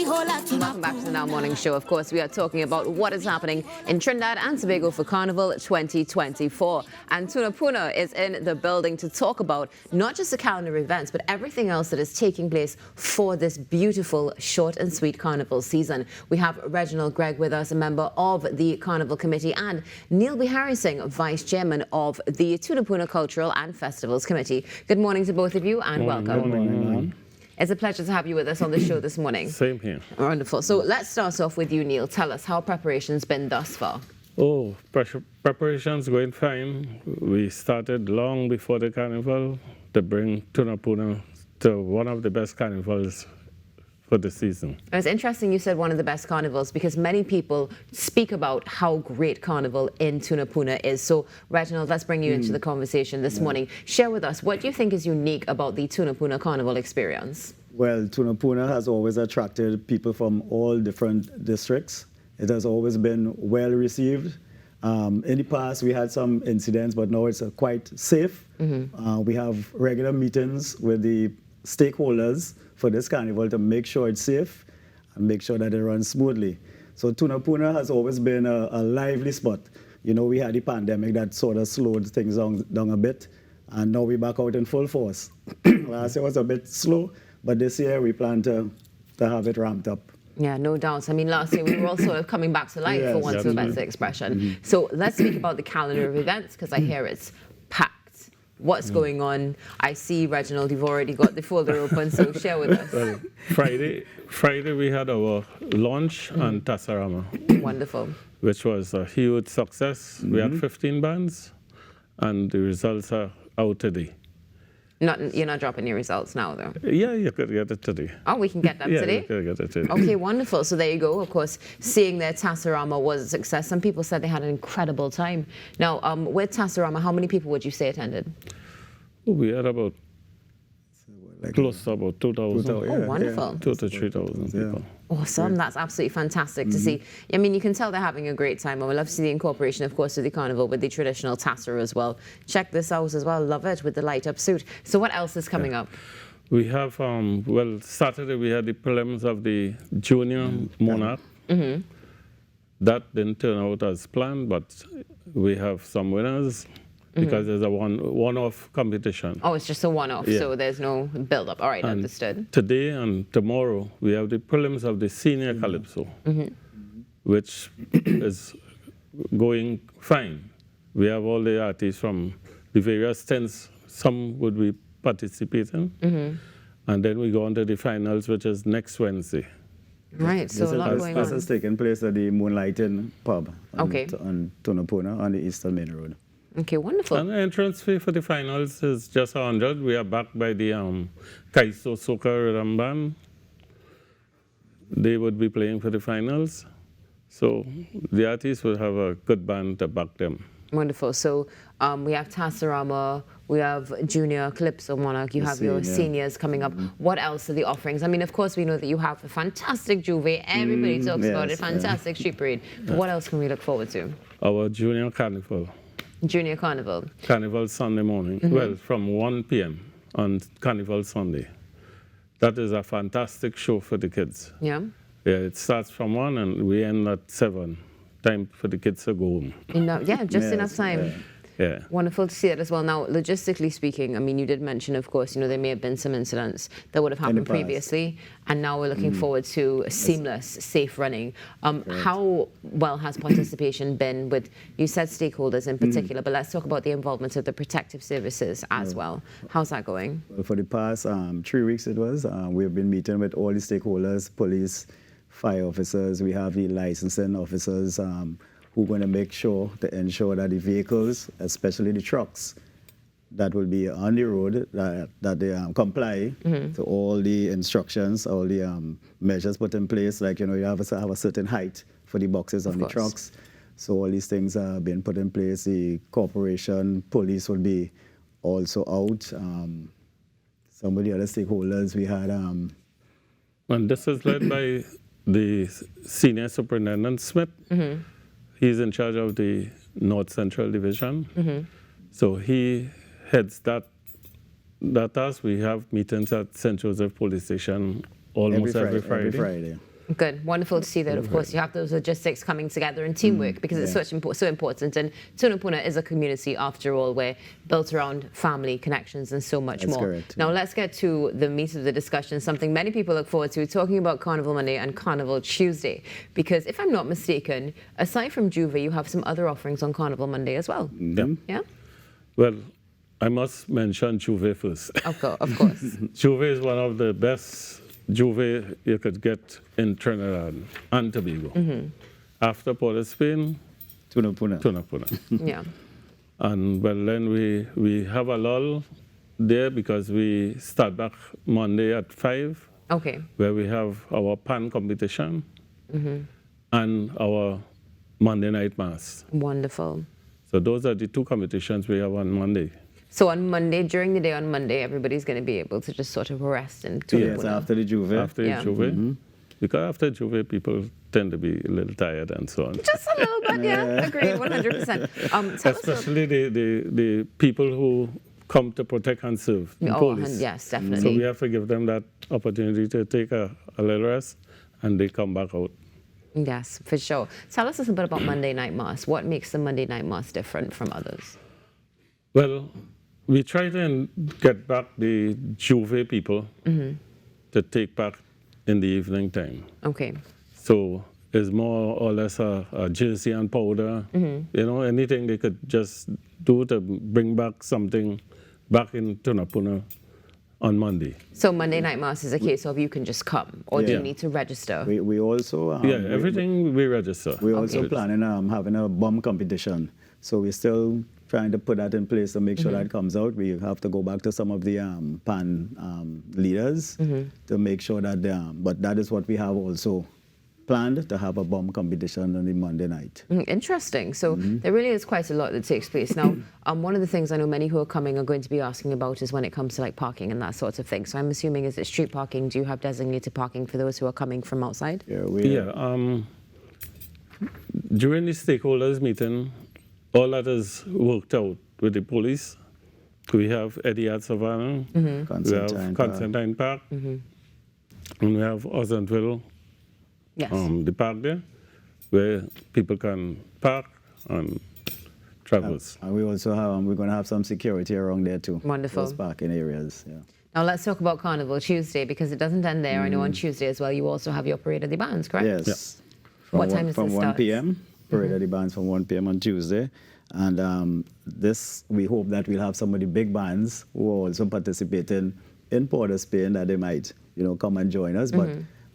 Welcome back to the Now Morning Show. Of course, we are talking about what is happening in Trinidad and Tobago for Carnival 2024. And Tunapuna is in the building to talk about not just the calendar events, but everything else that is taking place for this beautiful, short and sweet carnival season. We have Reginald Greg with us, a member of the Carnival Committee, and Neil Bihari Singh, Vice Chairman of the Tunapuna Cultural and Festivals Committee. Good morning to both of you and welcome. Good morning. It's a pleasure to have you with us on the show this morning. Same here. Wonderful. So let's start off with you, Neil. Tell us how preparations been thus far. Oh, preparations going fine. We started long before the carnival to bring Tunapuna to one of the best carnivals for the season. It's interesting you said one of the best carnivals because many people speak about how great carnival in Tunapuna is. So, Reginald, let's bring you into the conversation this morning. Share with us, what do you think is unique about the Tunapuna carnival experience? Well, Tunapuna has always attracted people from all different districts. It has always been well received. In the past, we had some incidents, but now it's quite safe. We have regular meetings with the stakeholders for this carnival to make sure it's safe and make sure that it runs smoothly. So Tunapuna has always been a lively spot. You know, we had the pandemic that sort of slowed things down a bit, and now we're back out in full force. Last year was a bit slow, but this year we plan to have it ramped up. Yeah, no doubt. I mean, last year we were all sort of coming back to life, for want of a better expression. So let's speak about the calendar of events, because I hear it's packed. What's going on? I see, Reginald, you've already got the folder open, so share with us. Well, Friday we had our launch on Tasarama. Wonderful. Which was a huge success. We had 15 bands, and the results are out today. You're not dropping your results now, though? Yeah, you could get it today. Oh, we can get them today? Yeah, you could get it today. Okay, wonderful. So there you go. Of course, seeing their Tasarama was a success. Some people said they had an incredible time. Now, with Tasarama, how many people would you say attended? We had about close to about 2,000. Oh, wonderful. 2,000 to 3,000 people. Awesome. That's absolutely fantastic to see. I mean, you can tell they're having a great time. And we love to see the incorporation, of course, of the carnival with the traditional tasser as well. Check this out as well. Love it with the light-up suit. So what else is coming up? We have, well, Saturday we had the prelims of the Junior Monarch. That didn't turn out as planned, but we have some winners. Because there's a one-off competition. Oh, it's just a one-off, so there's no build-up. All right, and understood. Today and tomorrow, we have the prelims of the Senior Calypso, which is going fine. We have all the artists from the various tents. Some would be participating. And then we go on to the finals, which is next Wednesday. Right, so a lot going on. This is taking place at the Moonlighting Pub on Tunapuna on the Eastern Main Road. Okay, wonderful. And the entrance fee for the finals is just 100. We are backed by the Kaiso Soca Rhythm Band. They would be playing for the finals. So the artists will have a good band to back them. Wonderful. So we have Tasarama, we have Junior, Calypso Monarch, you have your seniors coming up. What else are the offerings? I mean, of course, we know that you have a fantastic Juve. Everybody talks about it. Fantastic street parade. But what else can we look forward to? Our Junior Carnival. Junior Carnival. Carnival Sunday morning. Well, from 1 p.m. on Carnival Sunday. That is a fantastic show for the kids. Yeah? Yeah, it starts from 1 and we end at 7. Time for the kids to go home. Yeah, just enough time. Yeah. Wonderful to see it as well. Now, logistically speaking, I mean, you did mention, of course, you know, there may have been some incidents that would have happened previously, and now we're looking forward to seamless, safe running. How well has participation been with, you said stakeholders in particular, but let's talk about the involvement of the protective services as well. How's that going? Well, for the past 3 weeks it was, we've been meeting with all the stakeholders, police, fire officers, we have the licensing officers, who are going to make sure to ensure that the vehicles, especially the trucks, that will be on the road, that they comply to all the instructions, all the measures put in place. Like, you know, you have to have a certain height for the boxes on the trucks. So all these things are being put in place. The corporation, police will be also out. Some of the other stakeholders we had. And this is led by the Senior Superintendent Smith. He's in charge of the North Central Division. So he heads that task. We have meetings at St. Joseph Police Station almost every Friday. Good. Wonderful to see that, of course, you have those logistics coming together and teamwork because it's so important. And Tunapuna is a community, after all, where built around family connections and so much That's more. correct, Now, yeah. let's get to the meat of the discussion, something many people look forward to, talking about Carnival Monday and Carnival Tuesday. Because if I'm not mistaken, aside from Juve, you have some other offerings on Carnival Monday as well. Yeah. Yeah? Well, I must mention Juve first. Of course. Juve is one of the best Juve you could get in Trinidad and Tobago. After Port of Spain, Tunapuna. Yeah. And well, then we have a lull there because we start back Monday at 5, Okay. where we have our pan competition and our Monday night mass. Wonderful. So those are the two competitions we have on Monday. So on Monday, during the day on Monday, everybody's going to be able to just sort of rest in Tunapuna. Yes, after the Juve. After Yeah. Juve, because after Juve, people tend to be a little tired and so on. Just a little bit, yeah. Agreed, 100%. Tell us Especially the people who come to protect and serve, the police. Yes, So definitely. we have to give them that opportunity to take a little rest and they come back out. Yes, for sure. Tell us a little bit about Monday Night Mass. What makes the Monday Night Mass different from others? Well, we try to get back the Juve people to take back in the evening time. Okay. So it's more or less a jersey and powder, anything they could just do to bring back something back in Tunapuna on Monday. So Monday Night Mass is a case of you can just come, or do you Yeah. need to register? We also Everything we register. we're also Okay. planning having a bomb competition. So we're still trying to put that in place to make sure that comes out. We have to go back to some of the PAN leaders to make sure that but that is what we have also planned, to have a bomb competition on the Monday night. Interesting. So there really is quite a lot that takes place. Now, one of the things I know many who are coming are going to be asking about is when it comes to like parking and that sort of thing. So I'm assuming, is it street parking? Do you have designated parking for those who are coming from outside? Yeah. During the stakeholders meeting, all that is worked out with the police. We have Etihad Savannah, we have Constantine Park, and we have Ozentville, Yes. the park there, where people can park and traverse. And we also have we're going to have some security around there too. Wonderful. Those parking areas. Yeah. Now let's talk about Carnival Tuesday, because it doesn't end there. I know on Tuesday as well, you also have your Parade of the Bands, correct? Yes. What time does From this 1 start? p.m. Parade of the Bands from 1 p.m. on Tuesday. And this, we hope that we'll have some of the big bands who are also participating in Port of Spain, that they might, come and join us. But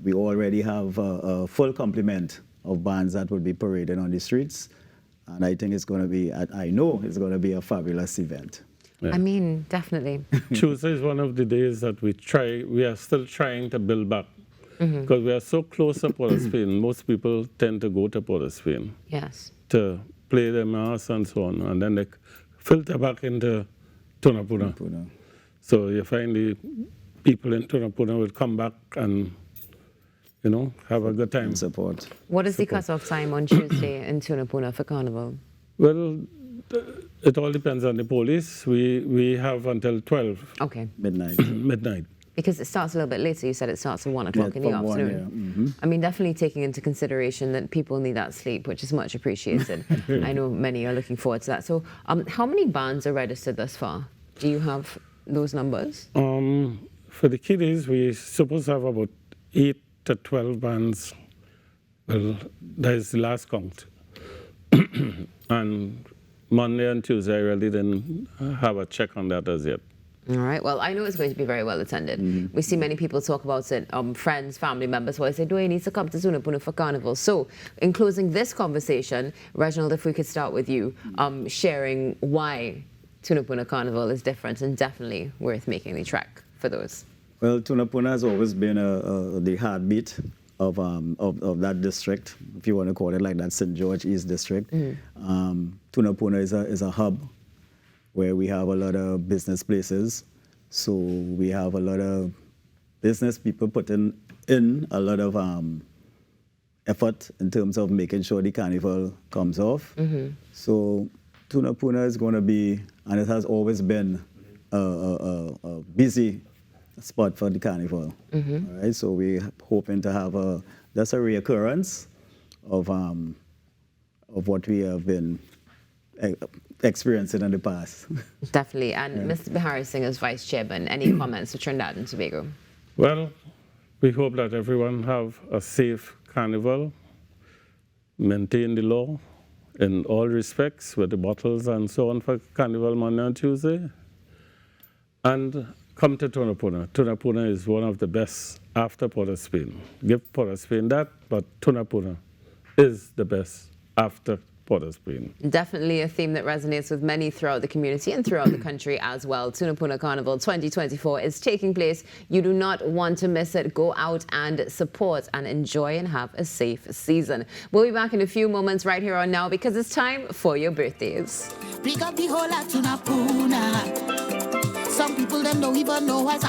we already have a full complement of bands that will be parading on the streets. And I think it's going to be, I know it's going to be a fabulous event. Yeah. I mean, definitely. Tuesday is one of the days that we are still trying to build back. Because we are so close to Port of Spain, most people tend to go to Port of Spain Yes. to play their mass and so on, and then they filter back into Tunapuna. So you find the people in Tunapuna will come back and, have a good time. And support. What is the cut-off time on Tuesday in Tunapuna for Carnival? Well, it all depends on the police. We have until 12 Okay. midnight. Because it starts a little bit later. You said it starts at 1 o'clock in the from 1, afternoon. I mean, definitely taking into consideration that people need that sleep, which is much appreciated. I know many are looking forward to that. So how many bands are registered thus far? Do you have those numbers? For the kiddies, we supposed to have about 8 to 12 bands. Well, that is the last count. And Monday and Tuesday, I really didn't have a check on that as yet. All right. Well, I know it's going to be very well attended. We see many people talk about it, friends, family members, who say, Dwayne needs to come to Tunapuna for Carnival. So, in closing this conversation, Reginald, if we could start with you, sharing why Tunapuna Carnival is different and definitely worth making the trek for those. Well, Tunapuna has always been the heartbeat of that district, if you want to call it like that, St. George East District. Tunapuna is a hub where we have a lot of business places. So we have a lot of business people putting in a lot of effort in terms of making sure the carnival comes off. So Tunapuna is going to be, and it has always been, a busy spot for the carnival. All right, so we're hoping to have just a reoccurrence of what we have been experiencing in the past. Definitely. And Mr. Bihari Singh as Vice Chairman, any comments for Trinidad and Tobago? Well, we hope that everyone have a safe carnival, maintain the law in all respects with the bottles and so on for Carnival Monday and Tuesday, and come to Tunapuna. Tunapuna is one of the best after Port of Spain. Give Port of Spain that, but Tunapuna is the best after Port of Spain. Definitely a theme that resonates with many throughout the community and throughout the country as well. Tunapuna Carnival 2024 is taking place. You do not want to miss it. Go out and support and enjoy and have a safe season. We'll be back in a few moments right here on Now because it's time for your birthdays. Pick up the whole of Tunapuna. Some people them don't even know what's